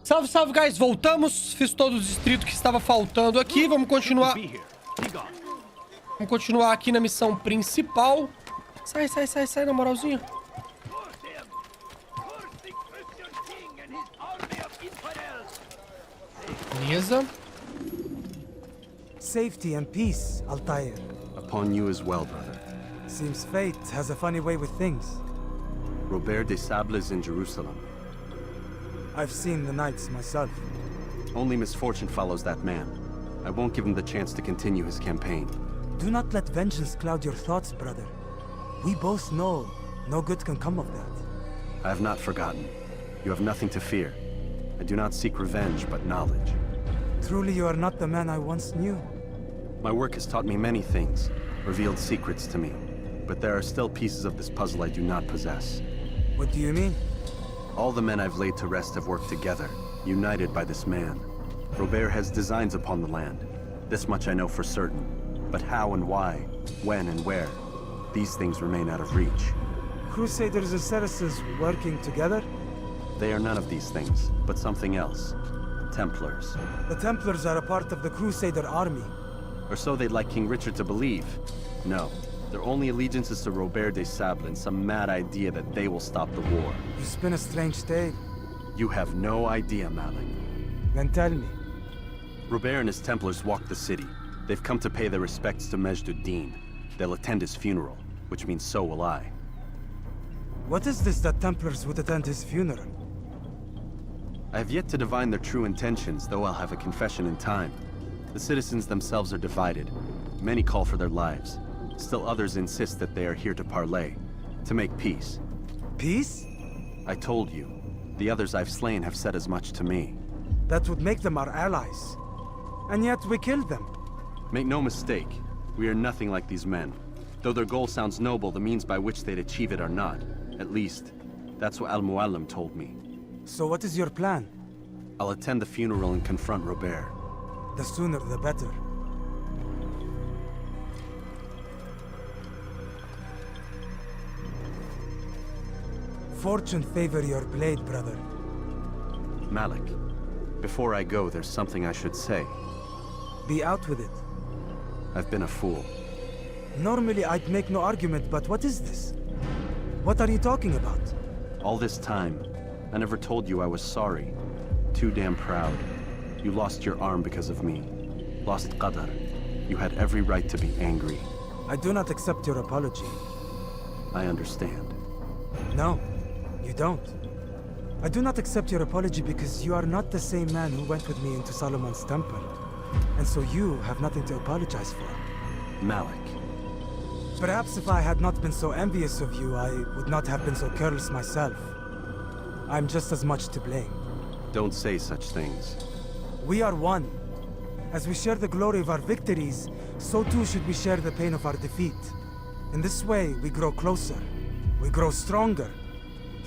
Salve, salve, guys. Voltamos. Fiz todo o distrito que estava faltando aqui. Vamos continuar. Vamos continuar aqui na missão principal. Sai, sai, sai, sai, na moralzinha. Beleza. Safety and peace, Altaïr. Upon you as well, brother. Seems fate has a funny way with things. Robert de Sable is in Jerusalem. I've seen the knights myself. Only misfortune follows that man. I won't give him the chance to continue his campaign. Do not let vengeance cloud your thoughts, brother. We both know no good can come of that. I have not forgotten. You have nothing to fear. I do not seek revenge, but knowledge. Truly you are not the man I once knew. My work has taught me many things, revealed secrets to me. But there are still pieces of this puzzle I do not possess. What do you mean? All the men I've laid to rest have worked together, united by this man. Robert has designs upon the land. This much I know for certain. But how and why, when and where, these things remain out of reach. Crusaders and Saracens working together? They are none of these things, but something else. Templars. The Templars are a part of the Crusader army. Or so they'd like King Richard to believe. No. Their only allegiance is to Robert de Sable and some mad idea that they will stop the war. You spin a strange tale. You have no idea, Malik. Then tell me. Robert and his Templars walk the city. They've come to pay their respects to Majd-ud-Din. They'll attend his funeral, which means so will I. What is this that Templars would attend his funeral? I have yet to divine their true intentions, though I'll have a confession in time. The citizens themselves are divided. Many call for their lives. Still others insist that they are here to parley, to make peace. Peace? I told you. The others I've slain have said as much to me. That would make them our allies. And yet we killed them. Make no mistake, we are nothing like these men. Though their goal sounds noble, the means by which they'd achieve it are not. At least, that's what Al-Muallim told me. So what is your plan? I'll attend the funeral and confront Robert. The sooner the better. Fortune favor your blade, brother. Malik, before I go, there's something I should say. Be out with it. I've been a fool. Normally I'd make no argument, but what is this? What are you talking about? All this time, I never told you I was sorry. Too damn proud. You lost your arm because of me. Lost Qadar. You had every right to be angry. I do not accept your apology. I understand. No, you don't. I do not accept your apology because you are not the same man who went with me into Solomon's temple. And so you have nothing to apologize for. Malik. Perhaps if I had not been so envious of you, I would not have been so careless myself. I'm just as much to blame. Don't say such things. We are one. As we share the glory of our victories, so too should we share the pain of our defeat. In this way, we grow closer. We grow stronger.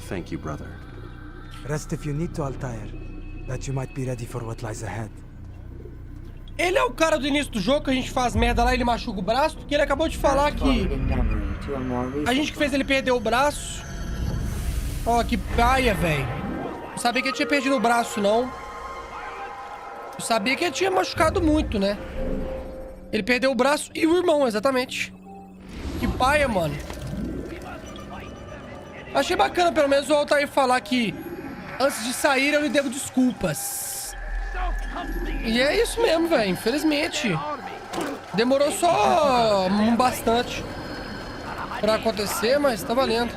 Thank you, brother. Rest if you need to, Altaïr, that you might be ready for what lies ahead. Ele é o cara do início do jogo que a gente faz merda lá e ele machuca o braço, porque ele acabou de falar que a gente que fez ele perder o braço. Ó, que paia, velho. Não sabia que ele tinha perdido o braço, não. Eu sabia que ele tinha machucado muito, né? Ele perdeu o braço e o irmão, exatamente. Que paia, mano. Achei bacana, pelo menos, o Altaïr falar que antes de sair eu lhe devo desculpas. E é isso mesmo, velho. Infelizmente. Demorou só bastante pra acontecer, mas tá valendo.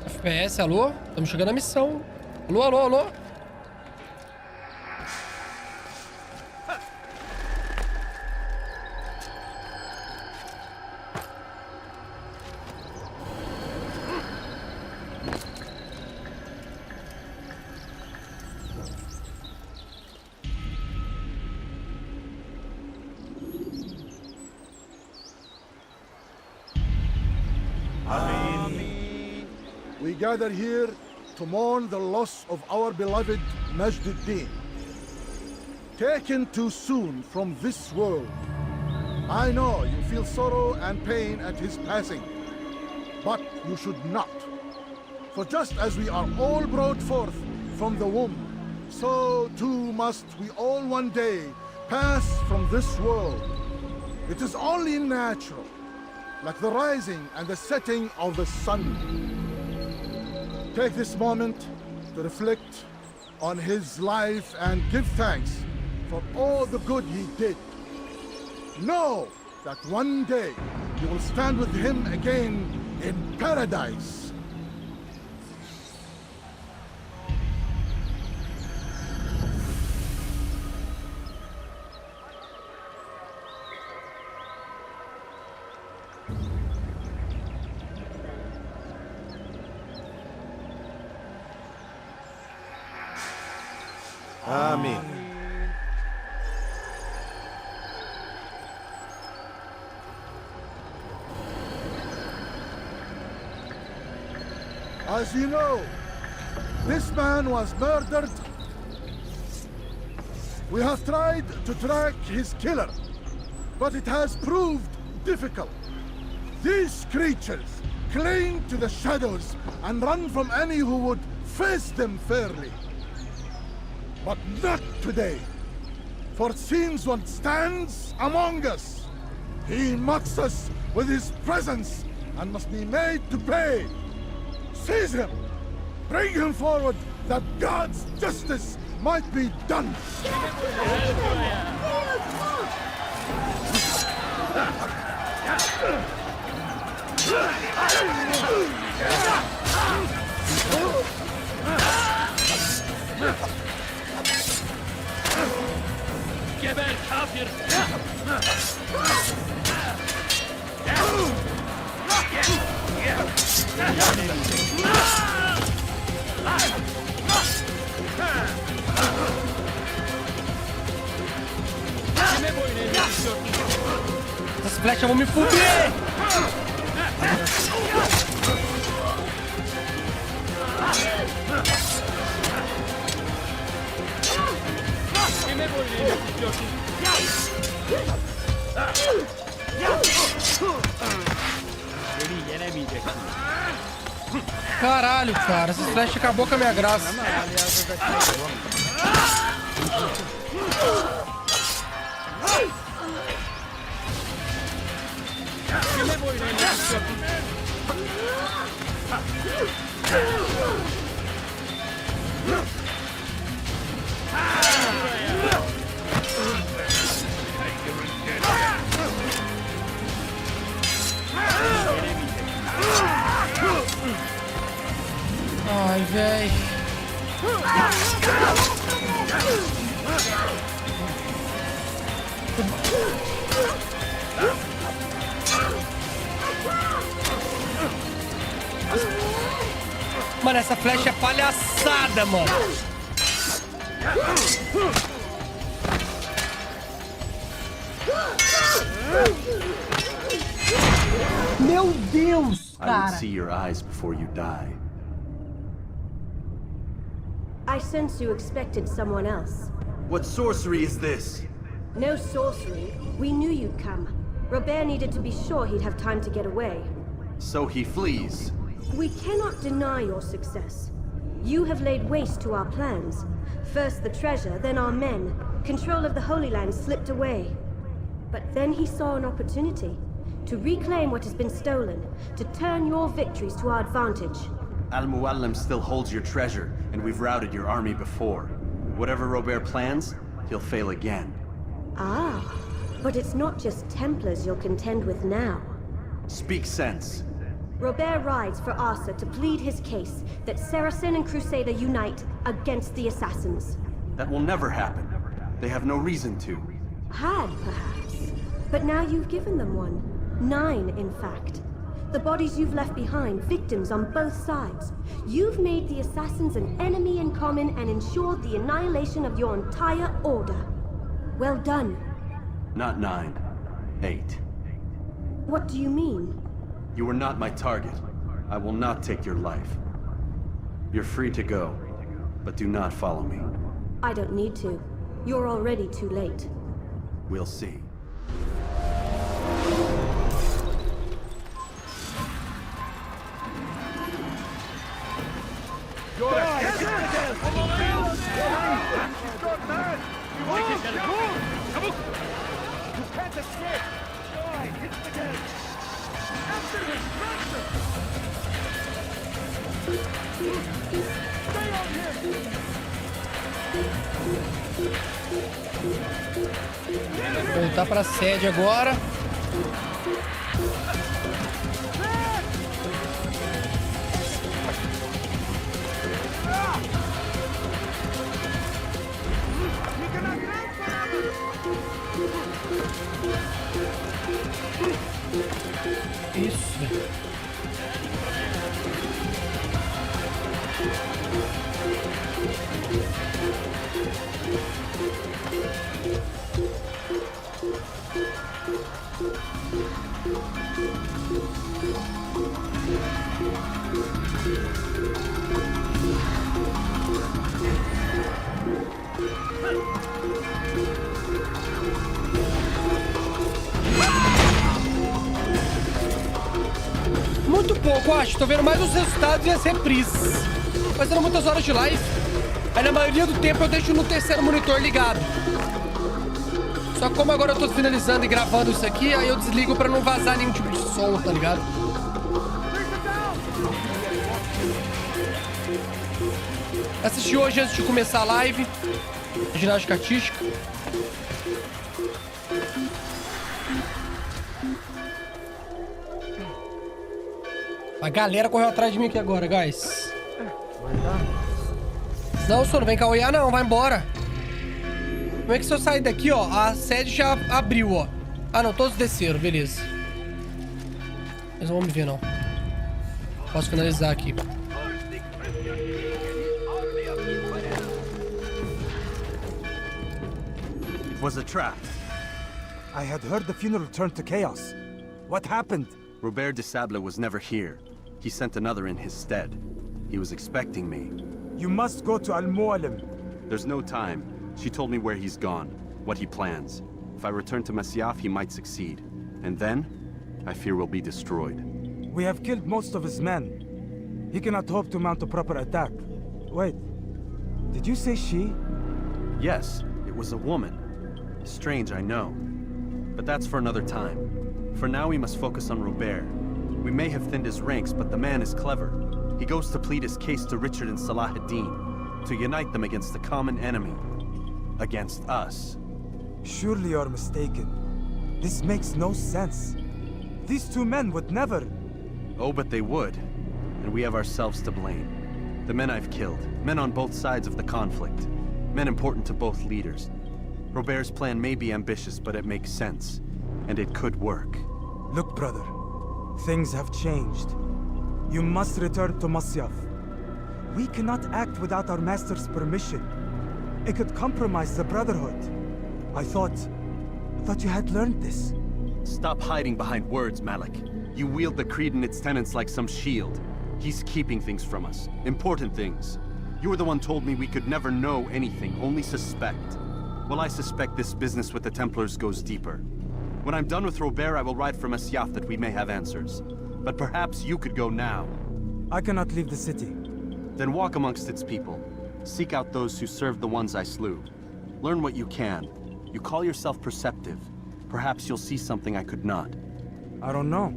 FPS, alô? Estamos chegando à missão. Alô, alô, alô? We gather here to mourn the loss of our beloved Majduddin. Taken too soon from this world. I know you feel sorrow and pain at his passing, but you should not. For just as we are all brought forth from the womb, so too must we all one day pass from this world. It is only natural, like the rising and the setting of the sun. Take this moment to reflect on his life and give thanks for all the good he did. Know that one day you will stand with him again in paradise. Amém. As you know, this man was murdered. We have tried to track his killer, but it has proved difficult. These creatures cling to the shadows and run from any who would face them fairly. But not today, for since one stands among us, he mocks us with his presence and must be made to pay. Seize him! Bring him forward that God's justice might be done! Geber kafir! Kime boyun eğiyorsun? Essas flechas vão me fuder! Kime boyun eğiyorsun? Beni yenemeyeceksin. Caralho, cara, essas flechas acabou com a minha graça. Kime boyun eğiyorsun? Ai, véi. Mano, essa flecha é palhaçada, mano. Meu Deus, I cara. would see your eyes before you die. I sense you expected someone else. What sorcery is this? No sorcery. We knew you'd come. Robert needed to be sure he'd have time to get away. So he flees. We cannot deny your success. You have laid waste to our plans. First the treasure, then our men. Control of the Holy Land slipped away. But then he saw an opportunity to reclaim what has been stolen, to turn your victories to our advantage. Al-Muallim still holds your treasure, and we've routed your army before. Whatever Robert plans, he'll fail again. Ah, but it's not just Templars you'll contend with now. Speak sense. Robert rides for Asa to plead his case that Saracen and Crusader unite against the Assassins. That will never happen. They have no reason to. Had, perhaps. But now you've given them one. 9, in fact. The bodies you've left behind, victims on both sides. You've made the Assassins an enemy in common and ensured the annihilation of your entire order. Well done. Not 9. 8. What do you mean? You are not my target. I will not take your life. You're free to go, but do not follow me. I don't need to. You're already too late. We'll see. Voltar pra sede agora. Isso, velho. Muito pouco, acho. Tô vendo mais os resultados e as reprises. Fazendo muitas horas de live. Aí na maioria do tempo eu deixo no terceiro monitor ligado. Só que como agora eu tô finalizando e gravando isso aqui, aí eu desligo pra não vazar nenhum tipo de som, tá ligado? Assisti hoje antes de começar a live. Ginástica artística. A galera correu atrás de mim aqui agora, guys. Não, senhor, não vem caoiar não, vai embora. Como é que se eu sair daqui, ó, a sede já abriu, ó. Ah, não, todos desceram, beleza. Eles não vão me ver, não. Posso finalizar aqui. It was a trap. I had heard the funeral turned to chaos. What happened? Robert de Sable was never here. He sent another in his stead. He was expecting me. You must go to Al-Muallim. There's no time. She told me where he's gone, what he plans. If I return to Masyaf, he might succeed. And then, I fear we'll be destroyed. We have killed most of his men. He cannot hope to mount a proper attack. Wait, did you say she? Yes, it was a woman. Strange, I know. But that's for another time. For now, we must focus on Robert. We may have thinned his ranks, but the man is clever. He goes to plead his case to Richard and Salah ad-Din, to unite them against the common enemy. Against us. Surely you're mistaken. This makes no sense. These two men would never... Oh, but they would. And we have ourselves to blame. The men I've killed, men on both sides of the conflict. Men important to both leaders. Robert's plan may be ambitious, but it makes sense. And it could work. Look, brother. Things have changed. You must return to Masyaf. We cannot act without our master's permission. It could compromise the Brotherhood. I thought you had learned this. Stop hiding behind words, Malik. You wield the creed and its tenets like some shield. He's keeping things from us. Important things. You were the one told me we could never know anything, only suspect. Well, I suspect this business with the Templars goes deeper. When I'm done with Robert, I will ride for Masyaf that we may have answers. But perhaps you could go now. I cannot leave the city. Then walk amongst its people. Seek out those who served the ones I slew. Learn what you can. You call yourself perceptive. Perhaps you'll see something I could not. I don't know.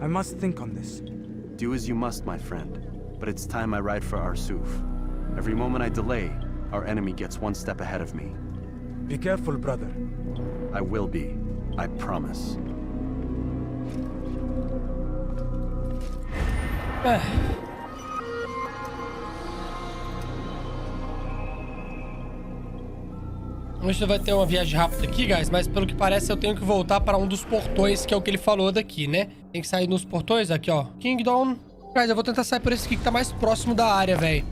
I must think on this. Do as you must, my friend. But it's time I ride for Arsuf. Every moment I delay, our enemy gets one step ahead of me. Be careful, brother. I will be. I promise. Hoje vai ter uma viagem rápida aqui, guys, mas pelo que parece eu tenho que voltar para um dos portões, que é o que ele falou daqui, né? Tem que sair nos portões aqui, ó. Kingdom. Guys, eu vou tentar sair por esse aqui que tá mais próximo da área, velho.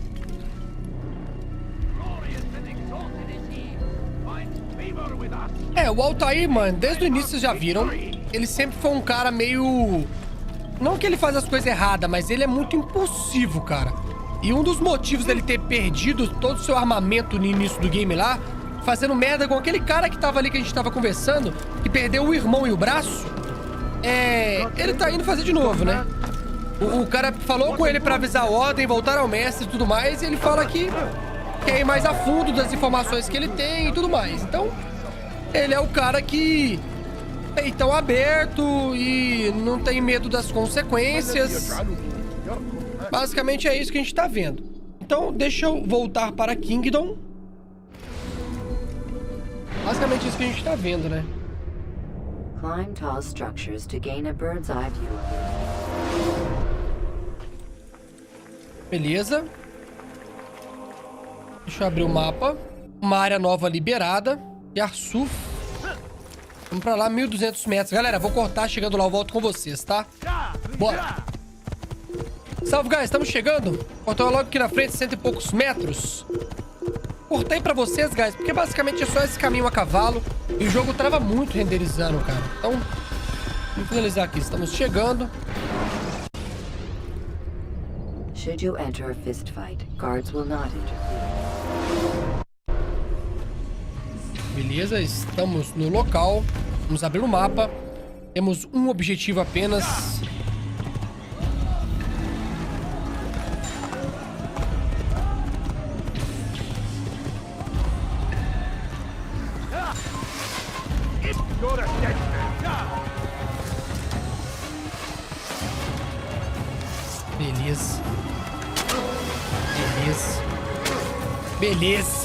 É, o Altaïr, mano, desde o início vocês já viram. Ele sempre foi um cara meio... Não que ele faz as coisas erradas, mas ele é muito impulsivo, cara. E um dos motivos dele ter perdido todo o seu armamento no início do game lá, fazendo merda com aquele cara que tava ali que a gente tava conversando, que perdeu o irmão e o braço, ele tá indo fazer de novo, né? O cara falou com ele pra avisar a ordem, voltar ao mestre e tudo mais, e ele fala que quer ir mais a fundo das informações que ele tem e tudo mais. Então, ele é o cara que peitão aberto e não tem medo das consequências. Basicamente é isso que a gente tá vendo. Então, deixa eu voltar para Kingdom. Basicamente isso que a gente tá vendo, né? Climb tall structures to gain a bird's eye view. Beleza. Deixa eu abrir o mapa. Uma área nova liberada. E Arsuf. Vamos pra lá, 1.200 metros. Galera, vou cortar. Chegando lá, eu volto com vocês, tá? Bora. Salve, guys. Estamos chegando. Portão logo aqui na frente, 100 e poucos metros. Cortei pra vocês, guys, porque basicamente é só esse caminho a cavalo. E o jogo trava muito renderizando, cara. Então, vamos finalizar aqui. Estamos chegando. Should you enter a fist fight, guards will not interfere. Beleza, estamos no local. Vamos abrir o mapa. Temos um objetivo apenas. Beleza. Beleza. Beleza.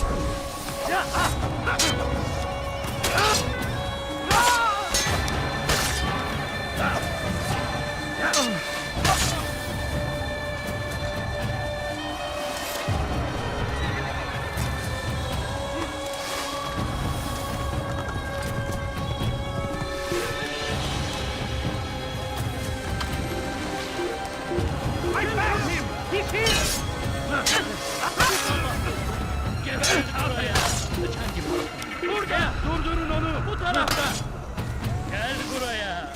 Durdurun onu. Bu tarafta. Gel buraya.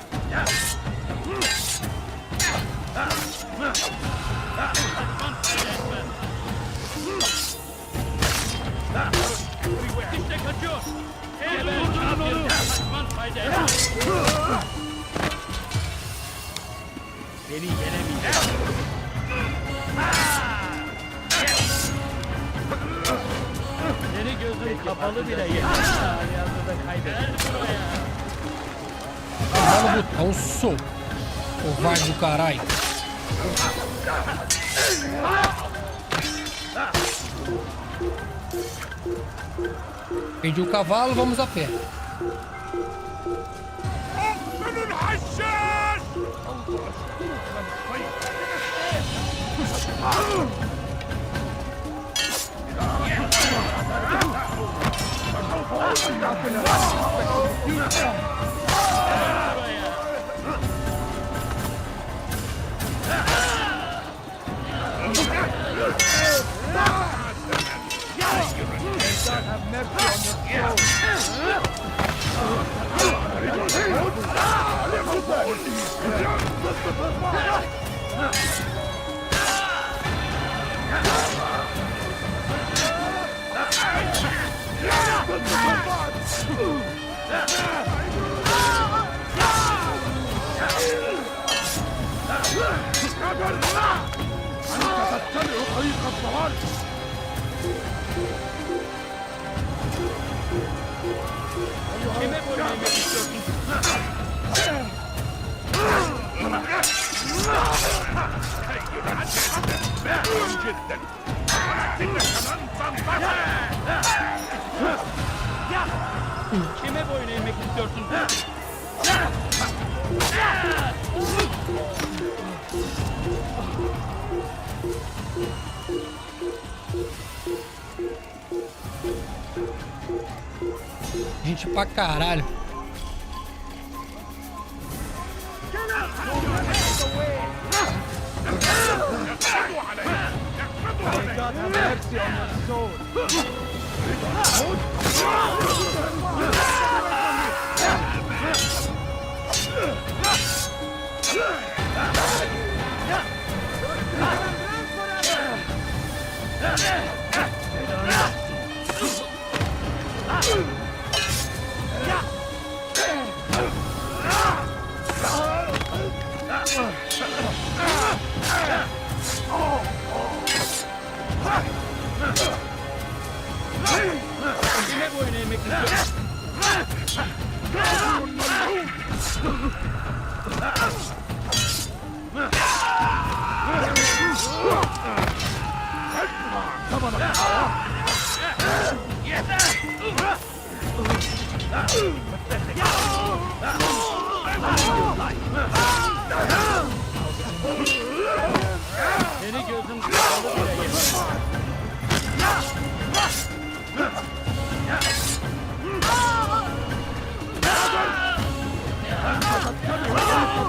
İşte kaçıyor. Durdurun onu. Kaçman fayda etmez. Beni yenemeyecek. Seni gözün kapalı bile yeter. Aliyanda kaybeder. Mano, botar um soco. Covarde do caralho. Perdi o cavalo, vamos a pé. Kime boyun eğmek istiyorsun? Kime boyun eğmek istiyorsun? Gente pra caralho. God have mercy on your soul. Kime boyun eğmek istiyorsun? Seni gözüm kapalı bile yemem.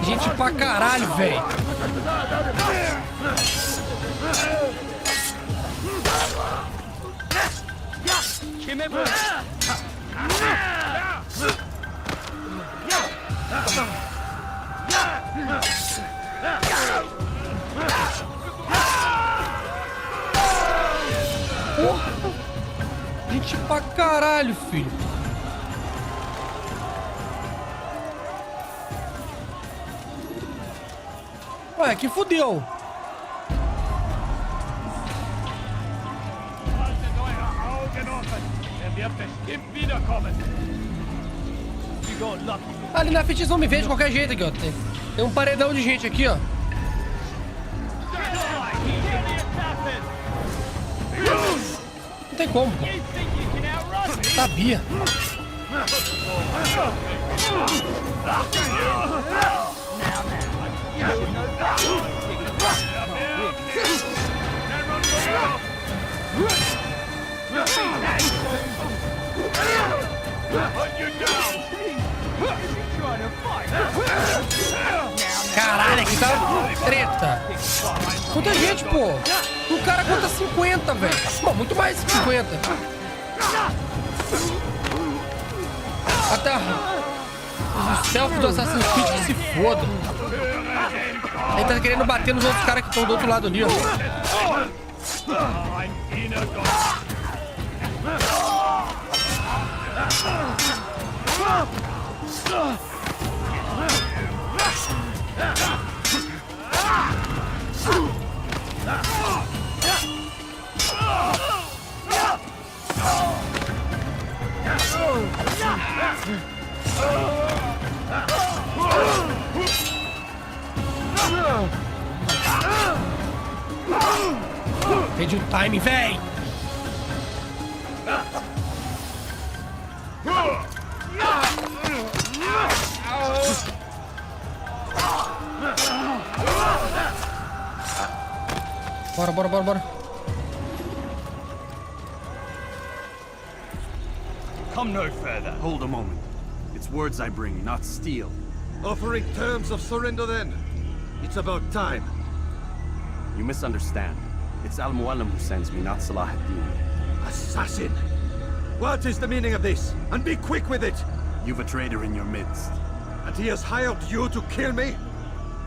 Gente pra caralho, velho. Kime boyun? Gente pra caralho, filho. Ué, que fudeu. Haltet eure Augen offen. Er wird bestimmt wiederkommen. You got lucky. Ali na frente eles vão me ver de qualquer jeito aqui, ó. Tem um paredão de gente aqui, ó. Não tem como, pô. Sabia. Caralho, aqui tá treta. Quanta gente, pô. O cara conta 50, velho. Bom, muito mais de 50. Até o selfie do Assassin's Creed que se foda. Ele tá querendo bater nos outros caras que estão do outro lado ali, ó. Perdi o time, véi! Bora, bora, bora, bora. Come no further. Hold a moment. It's words I bring, not steel. Offering terms of surrender then? It's about time. You misunderstand. It's Al-Mualim who sends me, not Salah ad-Din. Assassin! What is the meaning of this? And be quick with it! You've a traitor in your midst. And he has hired you to kill me?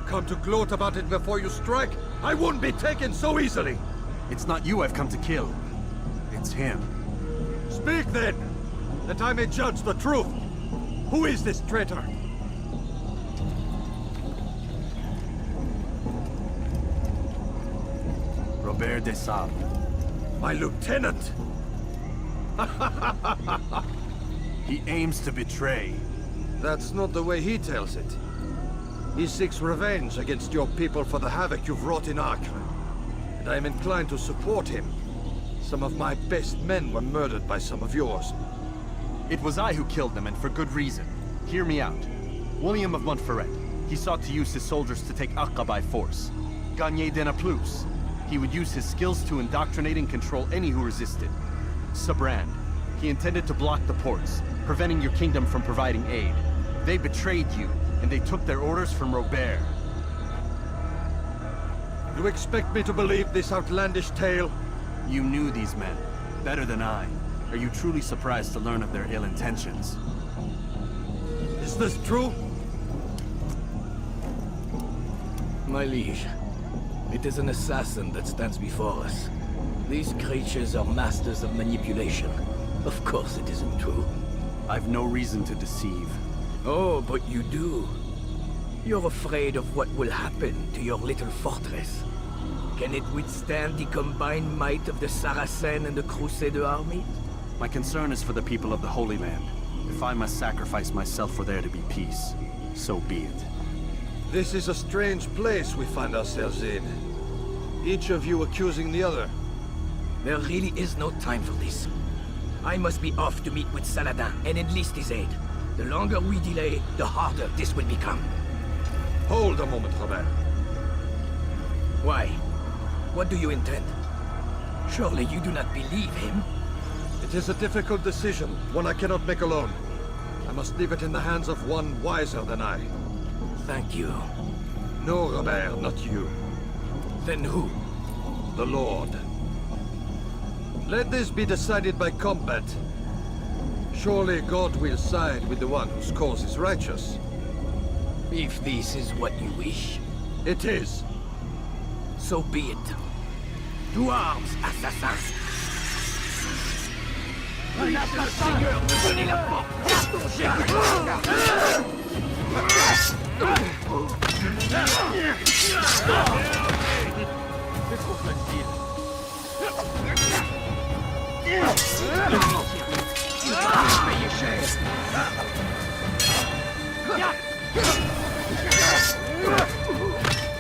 Come to gloat about it before you strike? I won't be taken so easily! It's not you I've come to kill. It's him. Speak then, that I may judge the truth. Who is this traitor? Robert de Sable. My lieutenant! He aims to betray. That's not the way he tells it. He seeks revenge against your people for the havoc you've wrought in Acre. And I am inclined to support him. Some of my best men were murdered by some of yours. It was I who killed them, and for good reason. Hear me out. William of Montferrat. He sought to use his soldiers to take Acre by force. Gagner de Naplouse. He would use his skills to indoctrinate and control any who resisted. Sabrand. He intended to block the ports, preventing your kingdom from providing aid. They betrayed you, and they took their orders from Robert. You expect me to believe this outlandish tale? You knew these men, better than I. Are you truly surprised to learn of their ill intentions? Is this true? My liege, it is an assassin that stands before us. These creatures are masters of manipulation. Of course it isn't true. I've no reason to deceive. Oh, but you do. You're afraid of what will happen to your little fortress. Can it withstand the combined might of the Saracen and the Crusader army? My concern is for the people of the Holy Land. If I must sacrifice myself for there to be peace, so be it. This is a strange place we find ourselves in. Each of you accusing the other. There really is no time for this. I must be off to meet with Saladin and enlist his aid. The longer we delay, the harder this will become. Hold a moment, Robert. Why? What do you intend? Surely you do not believe him? It is a difficult decision, one I cannot make alone. I must leave it in the hands of one wiser than I. Thank you. No, Robert, not you. Then who? The Lord. Let this be decided by combat. Surely God will side with the one whose cause is righteous. If this is what you wish, It is. so be it. To arms, assassins! Puisse le Seigneur me donner la force dont j'ai besoin. C'est trop facile. Tu vas me payer cher.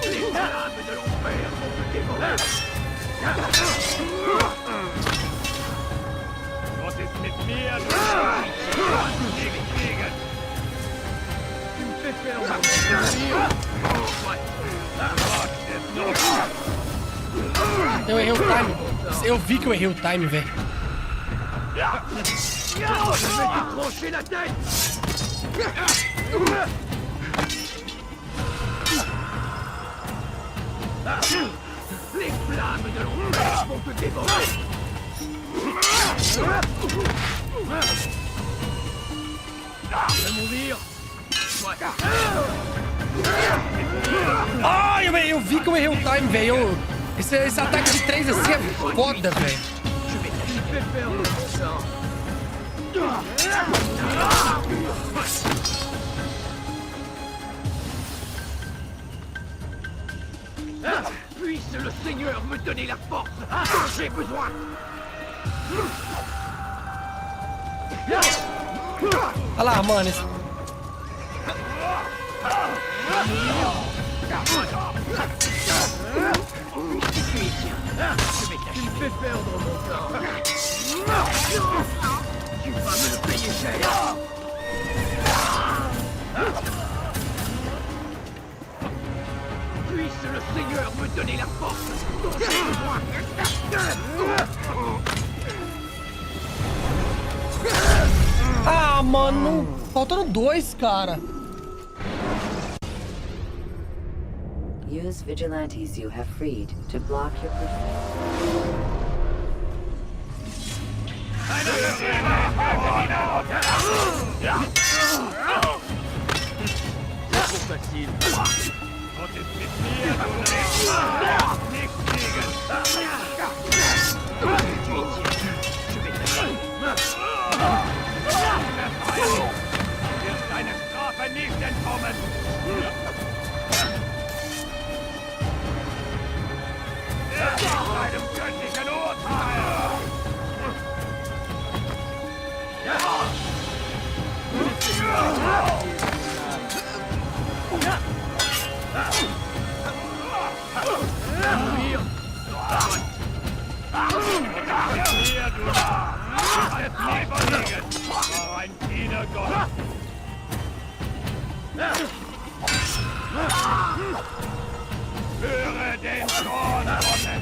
Les flammes de l'enfer vont me dévorer. Was ist mit mir? Tu me fais perdre Eu errei o time. Eu vi que eu errei o time, velho. Je vais te trancher la tête. Les flammes de l'enfer vont te dévorer. Je vais mourir. Ah, eu vi que eu errei o time, velho. Esse ataque de 3 assim é foda, velho. Je vais te faire perdre mon sang. Puisse le Seigneur me donner la force dont j'ai besoin. Olha lá, mano. Tu me fais perdre mon temps. Tu vas me le payer cher. Puisse le Seigneur me donner la force dont j'ai besoin. Ah, mano. Faltando 2, cara. Use vigilantes you have freed to block your pursuit. Trop facile. Was ist mit mir? Nichts gegen. Du wirst deine Strafe nicht entkommen. Einem göttlichen Urteil! Gott! Höre den Zorn kommen!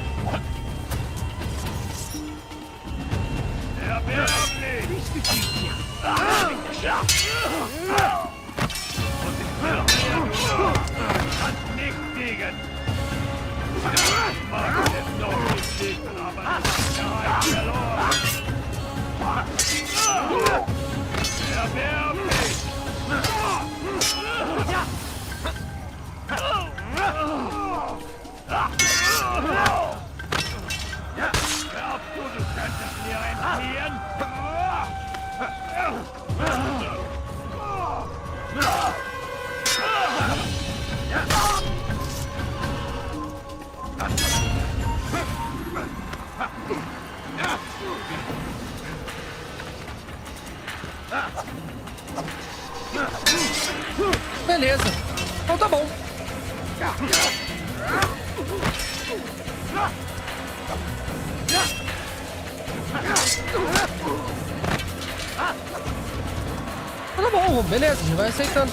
Erbärmlich! Was geschieht hier? Und ich will kannst nicht gegen! Mag es noch nicht liegen, aber es ist bereits verloren! Erbärmlich! Glaubst du, du könntest mir entfliehen? Beleza. Então tá bom. Tá bom, beleza, a gente vai aceitando.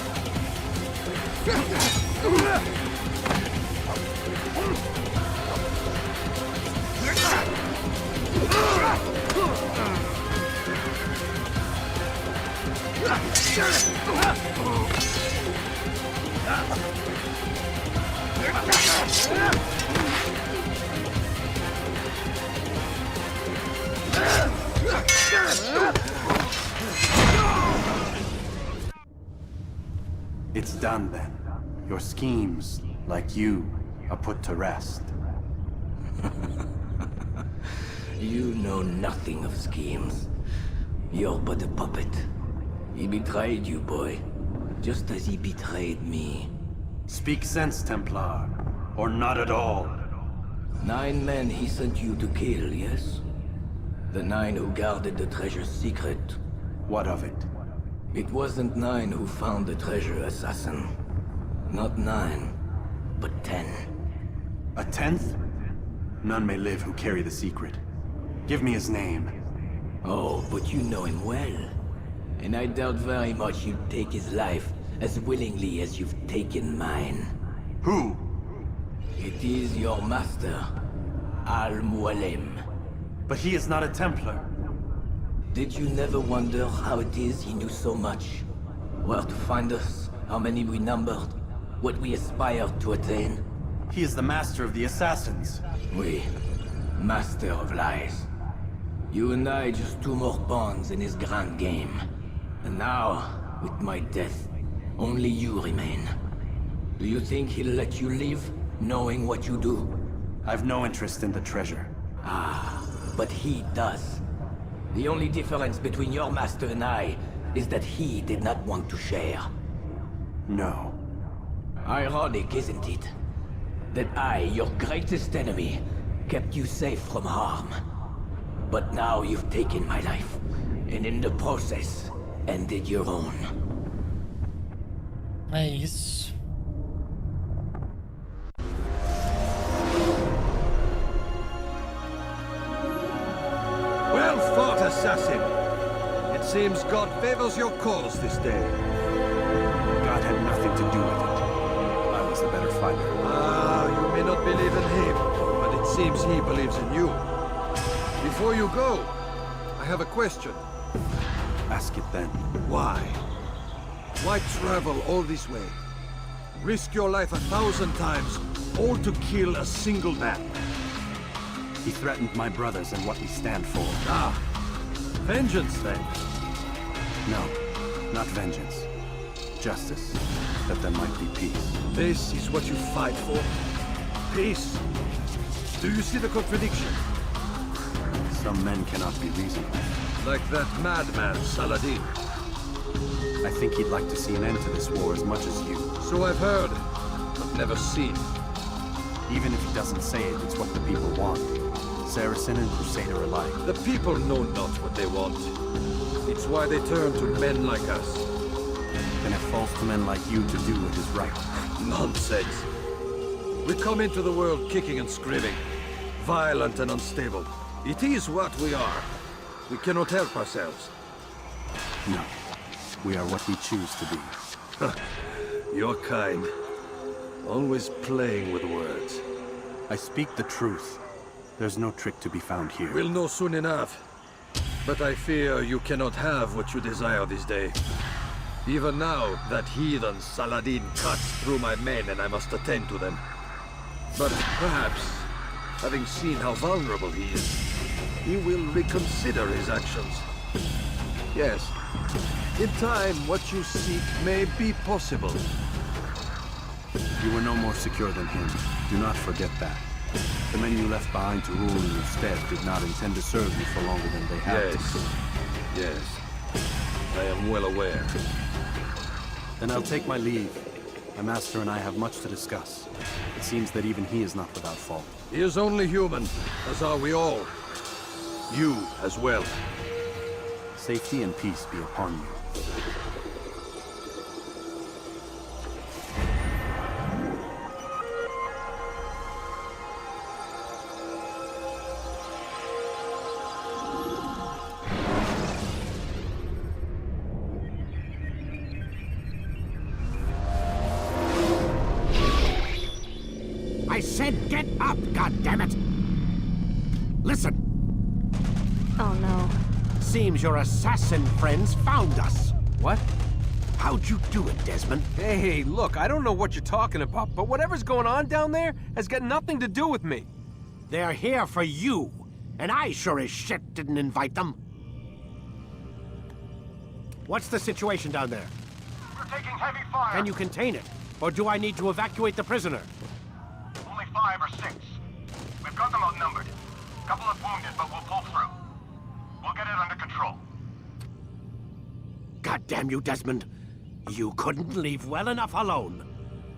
It's done then. Your schemes, like you, are put to rest. You know nothing of schemes. You're but a puppet. He betrayed you, boy. Just as he betrayed me. Speak sense, Templar. Or not at all. 9 men he sent you to kill, yes? The 9 who guarded the treasure's secret. What of it? It wasn't 9 who found the treasure, assassin. Not 9, but 10. A 10th? None may live who carry the secret. Give me his name. Oh, but you know him well. And I doubt very much you'd take his life as willingly as you've taken mine. Who? It is your master, Al-Mualim. But he is not a Templar. Did you never wonder how it is he knew so much? Where to find us, how many we numbered, what we aspired to attain? He is the master of the assassins. We, master of lies. You and I just 2 more pawns in his grand game. And now, with my death, only you remain. Do you think he'll let you live, knowing what you do? I've no interest in the treasure. Ah, but he does. The only difference between your master and I is that he did not want to share. No. Ironic, isn't it? That I, your greatest enemy, kept you safe from harm. But now you've taken my life, and in the process, ended your own. É isso. Well fought, assassin. It seems God favors your cause this day. God had nothing to do with it. I was the better fighter. Ah, you may not believe in him, but it seems he believes in you. Before you go, I have a question. Ask it then. Why? Why travel all this way? Risk your life 1,000 times, all to kill a single man. He threatened my brothers and what we stand for. Ah, vengeance then. No, not vengeance. Justice, that there might be peace. This is what you fight for? Peace? Do you see the contradiction? Some men cannot be reasonable. Like that madman, Saladin. I think he'd like to see an end to this war as much as you. So I've heard, but never seen. Even if he doesn't say it, it's what the people want. Saracen and Crusader alike. The people know not what they want. It's why they turn to men like us. Then it falls to men like you to do what is right. Nonsense. We come into the world kicking and screaming, violent and unstable. It is what we are. We cannot help ourselves. No. We are what we choose to be. Your kind. Always playing with words. I speak the truth. There's no trick to be found here. We'll know soon enough. But I fear you cannot have what you desire this day. Even now, that heathen Saladin cuts through my men and I must attend to them. But perhaps, having seen how vulnerable he is, he will reconsider his actions. Yes, in time, what you seek may be possible. You were no more secure than him. Do not forget that. The men you left behind to rule in your stead did not intend to serve you for longer than they had to. Yes. I am well aware. Then I'll take my leave. My master and I have much to discuss. It seems that even he is not without fault. He is only human, as are we all. You as well. Safety and peace be upon you. I said get up, goddammit! Listen! Oh no. Seems your assassin friends found us. What? How'd you do it, Desmond? Hey, look, I don't know what you're talking about, but whatever's going on down there has got nothing to do with me. They're here for you, and I sure as shit didn't invite them. What's the situation down there? We're taking heavy fire. Can you contain it? Or do I need to evacuate the prisoner? Only 5 or 6. We've got them outnumbered. Couple of wounded, but we'll pull through. We'll get it under control. God damn you, Desmond. You couldn't leave well enough alone.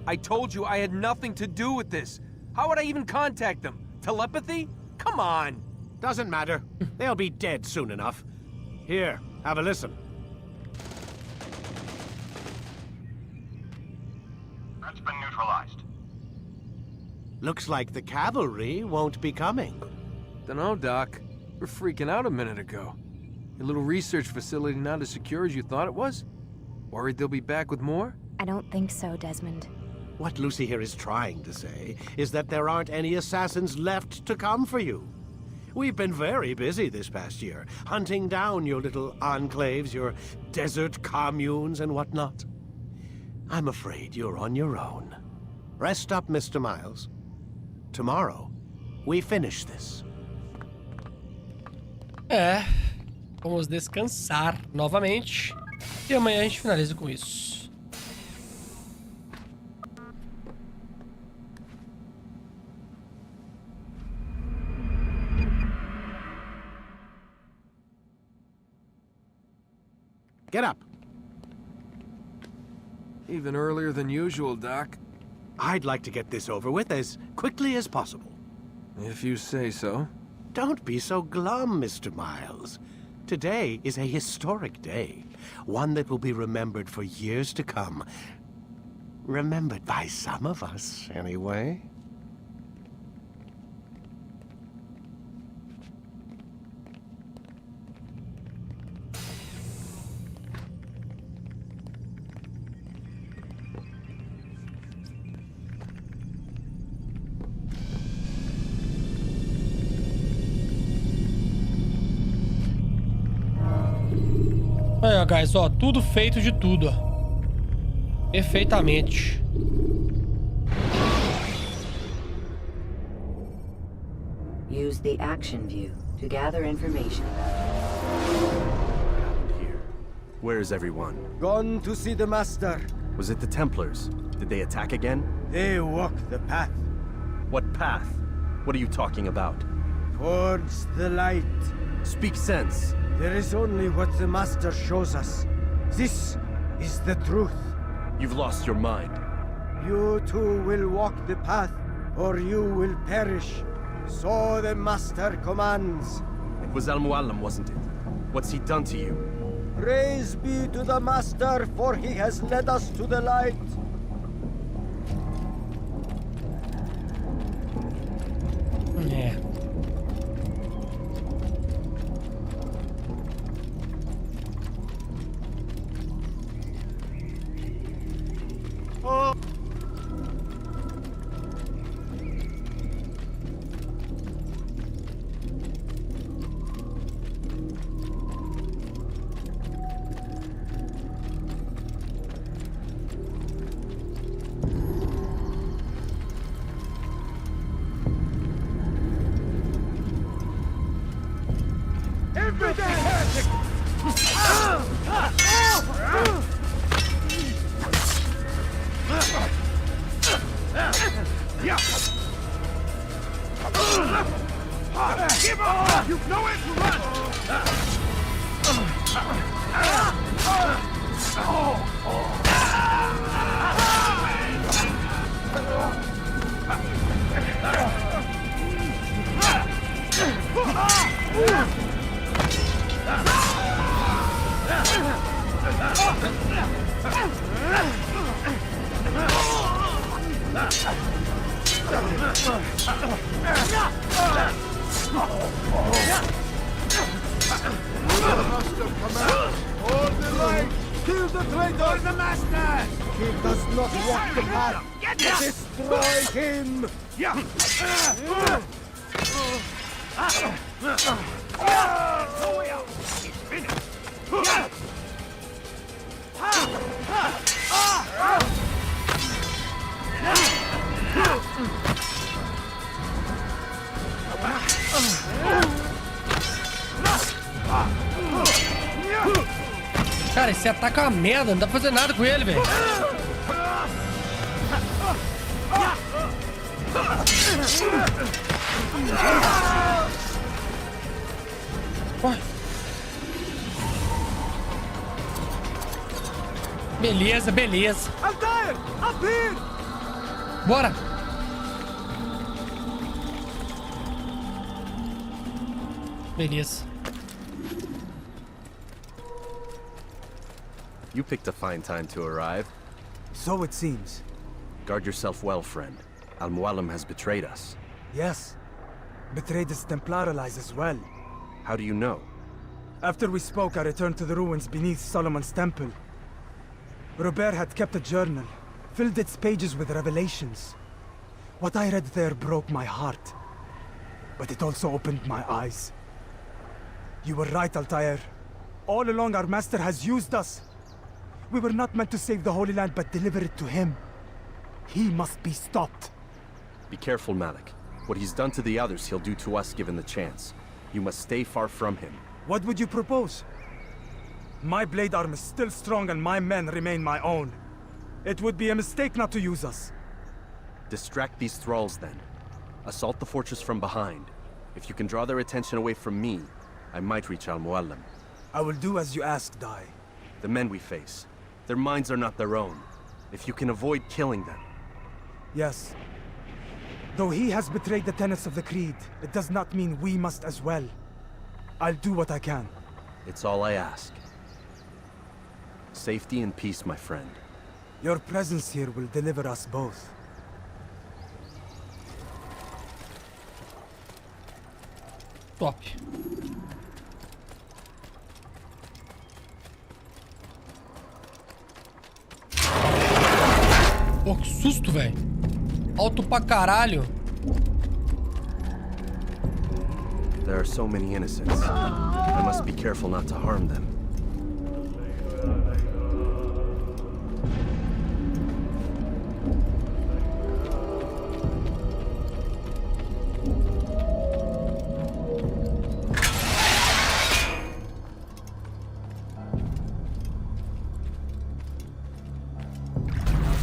I told you I had nothing to do with this. How would I even contact them? Telepathy? Come on. Doesn't matter. They'll be dead soon enough. Here, have a listen. That's been neutralized. Looks like the cavalry won't be coming. Dunno, Doc. We're freaking out a minute ago. Your little research facility not as secure as you thought it was? Worried they'll be back with more? I don't think so, Desmond. What Lucy here is trying to say is that there aren't any assassins left to come for you. We've been very busy this past year, hunting down your little enclaves, your desert communes and whatnot. I'm afraid you're on your own. Rest up, Mr. Miles. Tomorrow, we finish this. Vamos descansar novamente. E amanhã a gente finaliza com isso. Get up. Even earlier than usual, Doc. I'd like to get this over with as quickly as possible. If you say so. Don't be so glum, Mr. Miles. Today is a historic day. One that will be remembered for years to come. Remembered by some of us, anyway. Aí, ó, guys, ó, tudo feito de tudo, ó. Perfeitamente. Use the action view to gather information. Here. Where is everyone? Gone to see the master. Was it the Templars? Did they attack again? They walk the path What path? What are you talking about? towards the light. Speak sense. There is only what the master shows us. This is the truth. You've lost your mind. You too will walk the path, or you will perish. So the master commands. It was Al-Muallim, wasn't it? What's he done to you? Praise be to the master, for he has led us to the light. Give up! You've nowhere to run! Hold the line! Kill the traitor! The master! He does not walk the path! Destroy him! Cara, esse ataque é uma merda, não dá pra fazer nada com ele, velho. Beleza, beleza. Altaïr! Up here! Bora! Beleza. You picked a fine time to arrive. So it seems. Guard yourself well, friend. Al-Mualim has betrayed us. Yes. Betrayed his Templar allies as well. How do you know? After we spoke, I returned to the ruins beneath Solomon's temple. Robert had kept a journal, filled its pages with revelations. What I read there broke my heart. But it also opened my eyes. You were right, Altaïr. All along our master has used us. We were not meant to save the Holy Land, but deliver it to him. He must be stopped. Be careful, Malik. What he's done to the others, he'll do to us given the chance. You must stay far from him. What would you propose? My blade arm is still strong and my men remain my own. It would be a mistake not to use us. Distract these thralls, then. Assault the fortress from behind. If you can draw their attention away from me, I might reach Al-Mualim. I will do as you ask, Dai. The men we face, their minds are not their own. If you can avoid killing them. Yes. Though he has betrayed the tenets of the Creed, it does not mean we must as well. I'll do what I can. It's all I ask. Safety and peace, my friend. Your presence here will deliver us both. Top. Pô, que susto, velho. Alto pra caralho. There are so many innocents. I must be careful not to harm them.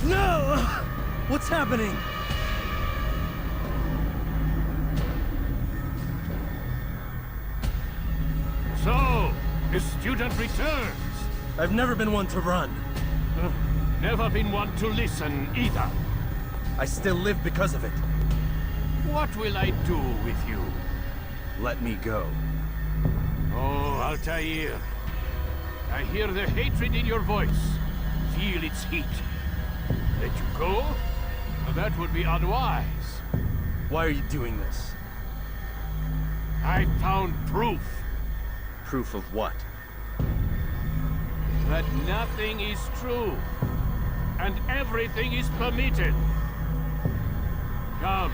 No! What's happening? So, the student returns. I've never been one to run. Never been one to listen either. I still live because of it. What will I do with you? Let me go. Oh, Altaïr. I hear the hatred in your voice. Feel its heat. Let you go? That would be unwise. Why are you doing this? I found proof. Proof of what? That nothing is true. And everything is permitted. Come.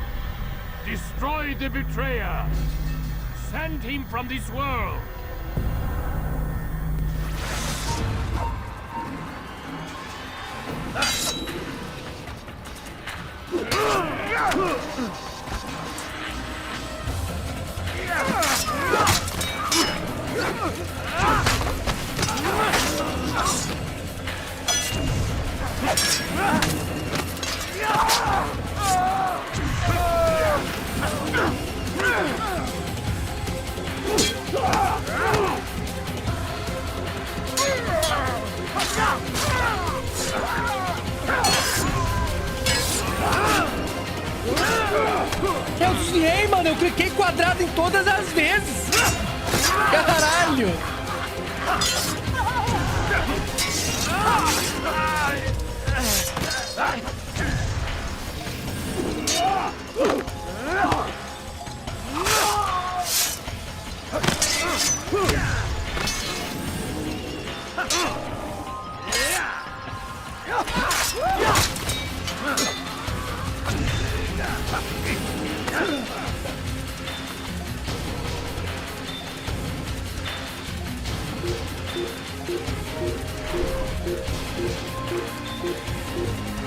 Destroy the betrayer. Send him from this world. Eu desviei, mano. Eu cliquei quadrado em todas as vezes. Caralho.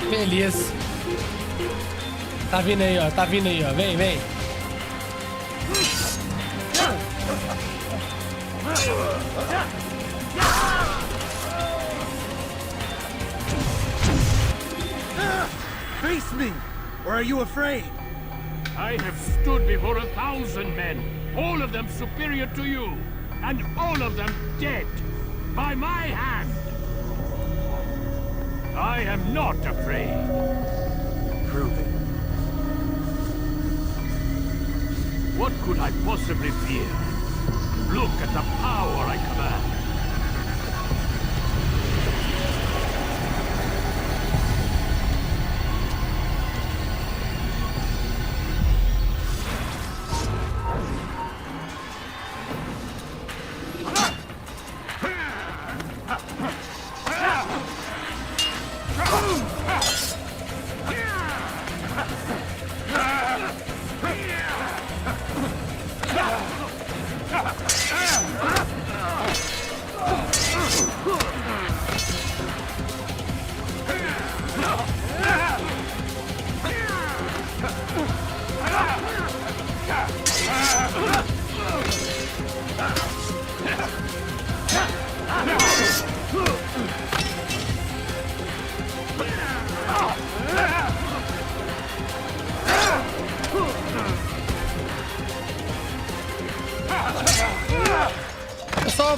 Beleza. Tá vindo aí, ó. Tá vindo aí, ó. Vem, vem. Face me! Or are you afraid? I have stood before 1,000 men, all of them superior to you, and all of them dead, by my hand. I am not afraid. Prove it. What could I possibly fear? Look at the power I command.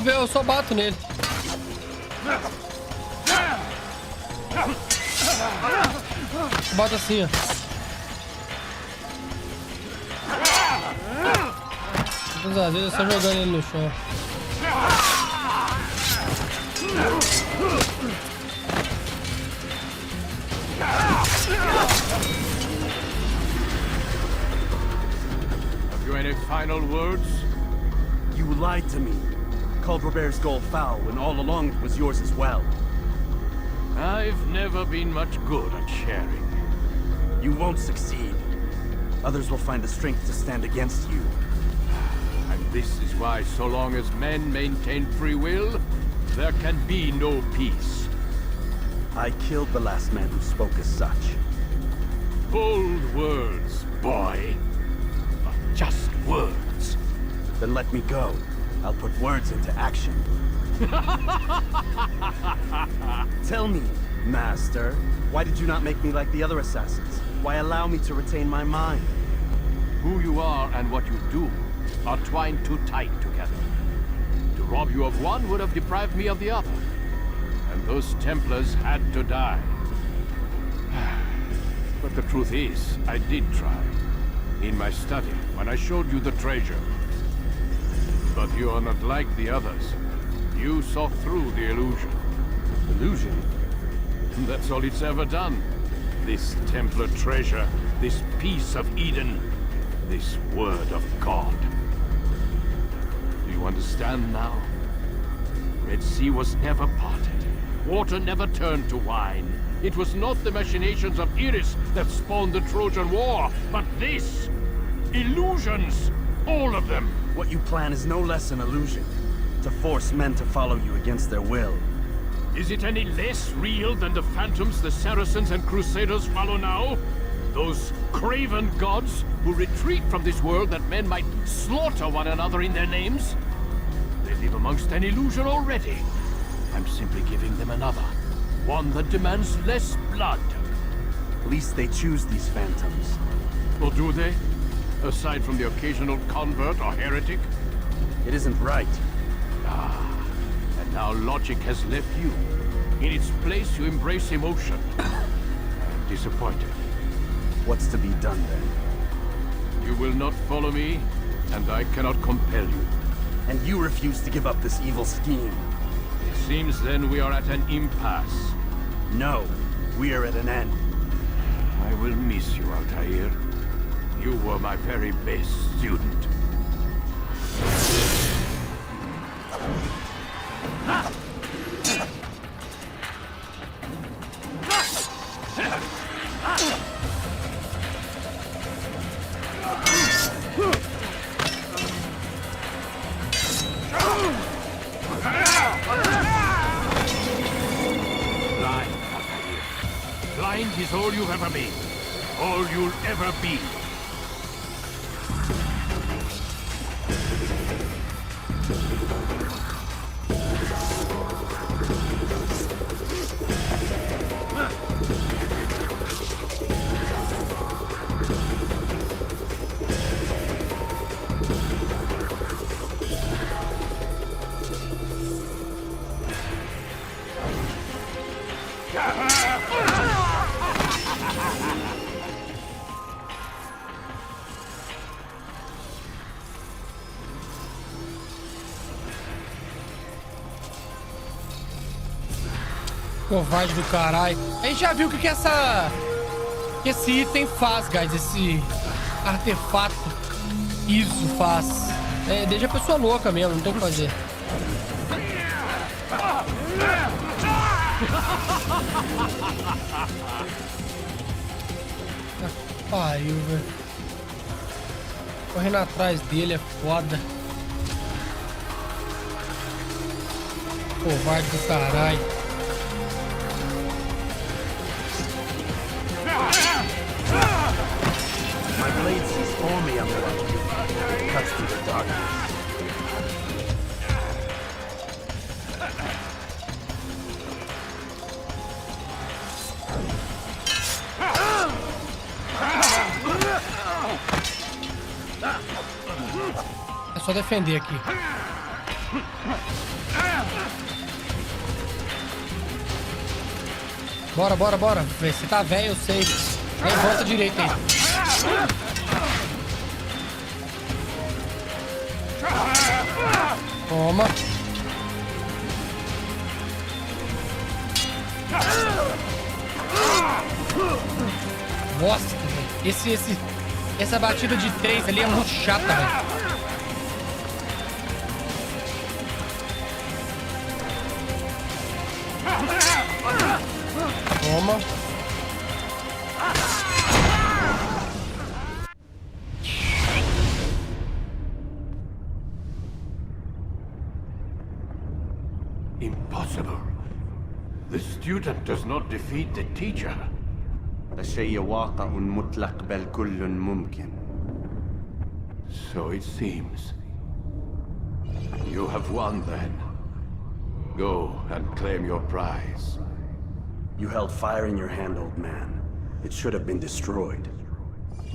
Eu só bato nele. Bota assim, ó. Às vezes eu só jogando ele no chão. Have you any final words? You lied to me. Called Robert's goal foul, when all along it was yours as well. I've never been much good at sharing. You won't succeed. Others will find the strength to stand against you. And this is why, so long as men maintain free will, there can be no peace. I killed the last man who spoke as such. Bold words, boy. But just words. Then let me go. I'll put words into action. Tell me, Master, why did you not make me like the other assassins? Why allow me to retain my mind? Who you are and what you do are twined too tight together. To rob you of one would have deprived me of the other. And those Templars had to die. But the truth is, I did try. In my study, when I showed you the treasure. But you are not like the others. You saw through the illusion. Illusion? That's all it's ever done. This Templar treasure, this piece of Eden, this word of God. Do you understand now? Red Sea was never parted. Water never turned to wine. It was not the machinations of Iris that spawned the Trojan War, but this! Illusions! All of them! What you plan is no less an illusion. To force men to follow you against their will. Is it any less real than the phantoms the Saracens and Crusaders follow now? Those craven gods who retreat from this world that men might slaughter one another in their names? They live amongst an illusion already. I'm simply giving them another. One that demands less blood. At least they choose these phantoms. Or do they? Aside from the occasional convert or heretic? It isn't right. And now logic has left you. In its place, you embrace emotion. I'm disappointed. What's to be done then? You will not follow me, and I cannot compel you. And you refuse to give up this evil scheme. It seems then we are at an impasse. No, we are at an end. I will miss you, Altaïr. You were my very best student. Blind is all you've ever been. All you'll ever be. Covarde do caralho. A gente já viu o que esse item faz, guys. Esse artefato. Isso faz. Deixa a pessoa louca mesmo, não tem o que fazer. Pariu, velho. Correndo atrás dele é foda. Covarde do caralho. My blade sees only on the left. It cuts through the darkness. É só defender aqui. Bora, bora, bora. Você tá velho, eu sei. Vem, volta direito aí. Toma. Nossa, velho. Essa batida de 3 ali é muito chata, velho. Toma. Impossible. The student does not defeat the teacher. الشيء واقع مطلق بل كل ممكن. So it seems. You have won then. Go and claim your prize. You held fire in your hand, old man. It should have been destroyed.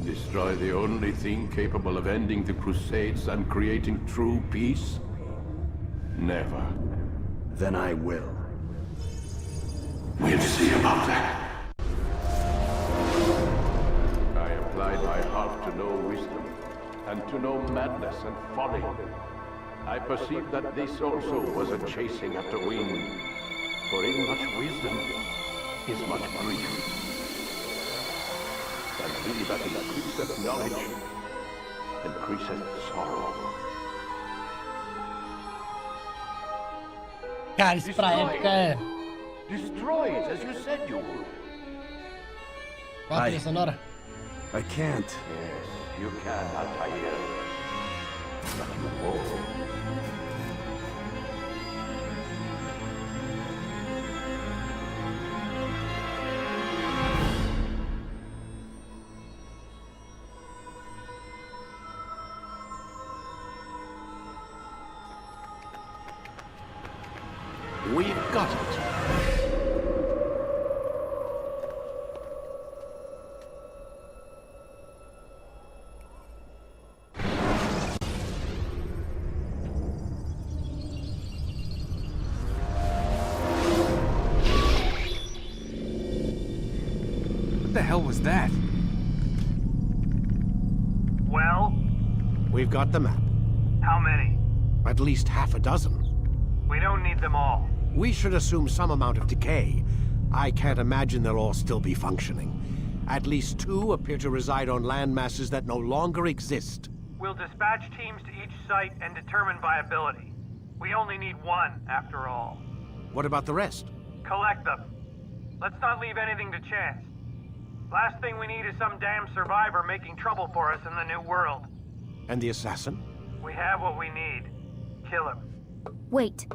Destroy the only thing capable of ending the Crusades and creating true peace? Never. Then I will. We'll see about that. I applied my heart to know wisdom, and to know madness and folly. I perceived that this also was a chasing after wind. For in much wisdom is much grief. And he that increaseth knowledge increaseth sorrow. Cara, isso pra época é... Destroy it as you said you would. Qual a trilha sonora? I can't. Yes, you can, Altaïr. But you won't. We've got it. the hell was that? Well? We've got the map. How many? At least half a dozen. We don't need them all. We should assume some amount of decay. I can't imagine they'll all still be functioning. At least 2 appear to reside on land masses that no longer exist. We'll dispatch teams to each site and determine viability. We only need 1, after all. What about the rest? Collect them. Let's not leave anything to chance. Last thing we need is some damn survivor making trouble for us in the new world. And the assassin? We have what we need. Kill him. Wait.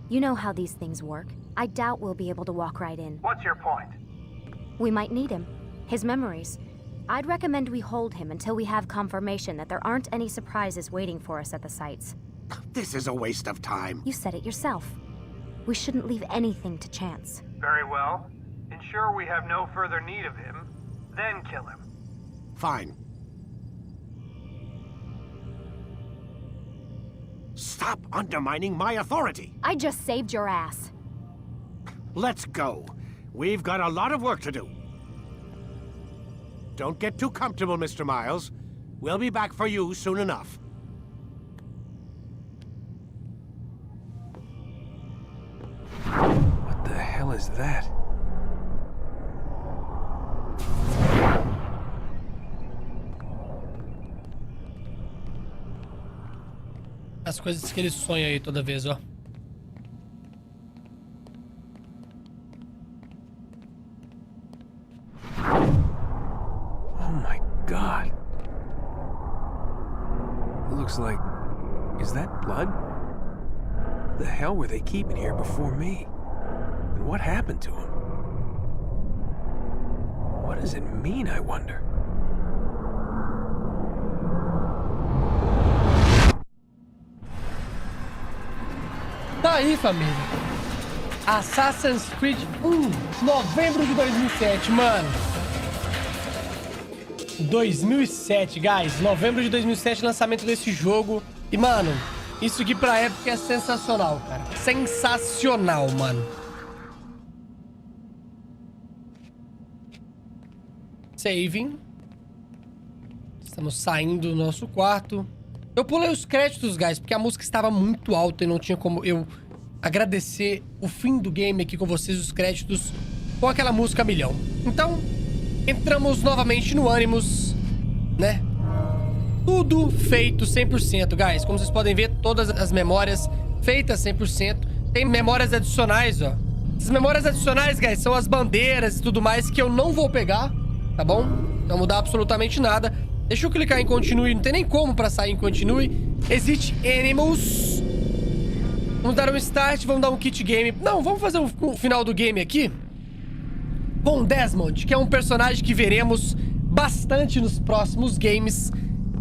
You know how these things work. I doubt we'll be able to walk right in. What's your point? We might need him. His memories. I'd recommend we hold him until we have confirmation that there aren't any surprises waiting for us at the sites. This is a waste of time. You said it yourself. We shouldn't leave anything to chance. Very well. Ensure we have no further need of him, then kill him. Fine. Stop undermining my authority! I just saved your ass. Let's go. We've got a lot of work to do. Don't get too comfortable, Mr. Miles. We'll be back for you soon enough. What the hell is that? As coisas que ele sonha aí toda vez, ó. Oh my god. It looks like... Is that blood? The hell were they keeping here before me? And what happened to him? What does it mean, I wonder? Tá aí, família. Assassin's Creed 1, novembro de 2007, mano. 2007, guys. Novembro de 2007, lançamento desse jogo. E, mano, isso aqui pra época é sensacional, cara. Sensacional, mano. Saving. Estamos saindo do nosso quarto. Eu pulei os créditos, guys, porque a música estava muito alta e não tinha como eu agradecer o fim do game aqui com vocês, os créditos, com aquela música a milhão. Então, entramos novamente no Animus, né? Tudo feito 100%, guys. Como vocês podem ver, todas as memórias feitas 100%. Tem memórias adicionais, ó. Essas memórias adicionais, guys, são as bandeiras e tudo mais que eu não vou pegar, tá bom? Não mudar absolutamente nada. Deixa eu clicar em Continue. Não tem nem como pra sair em Continue. Exit Animals. Vamos dar um Start. Vamos dar um Kit Game. Não, vamos fazer o final do game aqui com Desmond, que é um personagem que veremos bastante nos próximos games.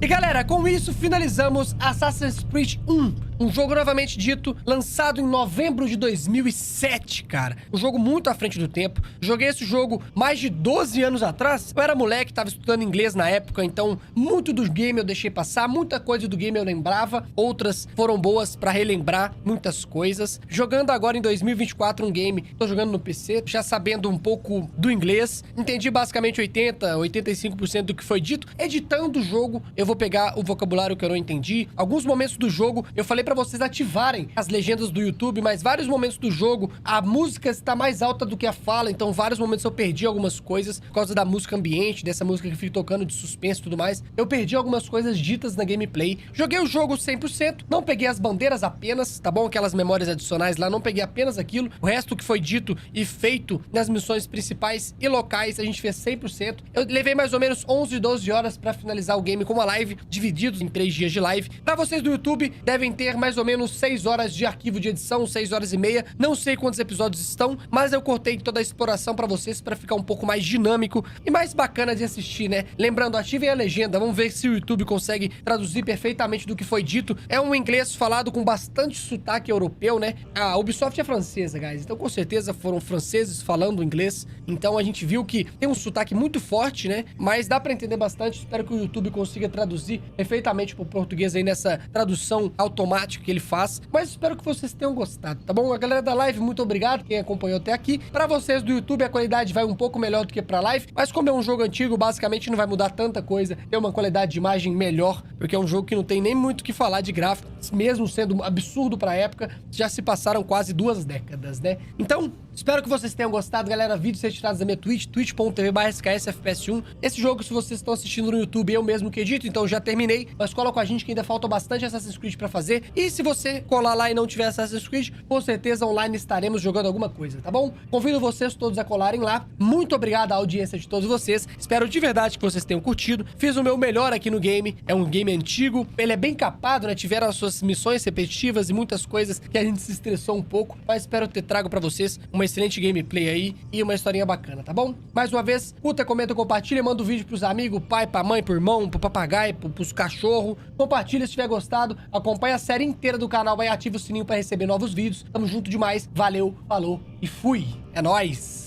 E galera, com isso finalizamos Assassin's Creed 1. Um jogo novamente dito, lançado em novembro de 2007, cara. Um jogo muito à frente do tempo. Joguei esse jogo mais de 12 anos atrás. Eu era moleque, tava estudando inglês na época, então muito do game eu deixei passar. Muita coisa do game eu lembrava. Outras foram boas pra relembrar muitas coisas. Jogando agora em 2024 um game, tô jogando no PC, já sabendo um pouco do inglês. Entendi basicamente 85% do que foi dito. Editando o jogo, eu vou pegar o vocabulário que eu não entendi. Alguns momentos do jogo, eu falei pra vocês ativarem as legendas do YouTube, mas vários momentos do jogo, a música está mais alta do que a fala, então vários momentos eu perdi algumas coisas por causa da música ambiente, dessa música que fica tocando de suspense e tudo mais. Eu perdi algumas coisas ditas na gameplay. Joguei o jogo 100%, não peguei as bandeiras apenas, tá bom? Aquelas memórias adicionais lá, não peguei apenas aquilo. O resto que foi dito e feito nas missões principais e locais, a gente fez 100%. Eu levei mais ou menos 11, 12 horas pra finalizar o game com uma live, divididos em 3 dias de live. Pra vocês do YouTube, devem ter mais ou menos 6 horas de arquivo de edição, 6 horas e meia. Não sei quantos episódios estão, mas eu cortei toda a exploração pra vocês pra ficar um pouco mais dinâmico e mais bacana de assistir, né? Lembrando, ativem a legenda, vamos ver se o YouTube consegue traduzir perfeitamente do que foi dito. É um inglês falado com bastante sotaque europeu, né? A Ubisoft é francesa, guys, então com certeza foram franceses falando inglês. Então a gente viu que tem um sotaque muito forte, né? Mas dá pra entender bastante. Espero que o YouTube consiga traduzir perfeitamente pro português aí nessa tradução automática arte que ele faz, mas espero que vocês tenham gostado, tá bom? A galera da live, muito obrigado, quem acompanhou até aqui. Pra vocês do YouTube, a qualidade vai um pouco melhor do que pra live, mas como é um jogo antigo, basicamente não vai mudar tanta coisa, tem uma qualidade de imagem melhor, porque é um jogo que não tem nem muito o que falar de gráfico, mesmo sendo absurdo pra época, já se passaram quase 2 décadas, né? Então, espero que vocês tenham gostado, galera. Vídeos retirados da minha Twitch, twitch.tv/sksfps1. Esse jogo, se vocês estão assistindo no YouTube, eu mesmo que edito, então já terminei, mas cola com a gente que ainda falta bastante Assassin's Creed pra fazer. E se você colar lá e não tiver Assassin's Creed, com certeza online estaremos jogando alguma coisa, tá bom? Convido vocês todos a colarem lá. Muito obrigado à audiência de todos vocês. Espero de verdade que vocês tenham curtido. Fiz o meu melhor aqui no game. É um game antigo. Ele é bem capado, né? Tiveram as suas missões repetitivas e muitas coisas que a gente se estressou um pouco, mas espero ter trago pra vocês uma excelente gameplay aí e uma historinha bacana, tá bom? Mais uma vez, curta, comenta, compartilha, manda o vídeo pros amigos, pai, pra mãe, pro irmão, pro papagaio, pros cachorros. Compartilha se tiver gostado, acompanha a série inteira do canal, vai ativa o sininho pra receber novos vídeos. Tamo junto demais, valeu, falou e fui! É nóis!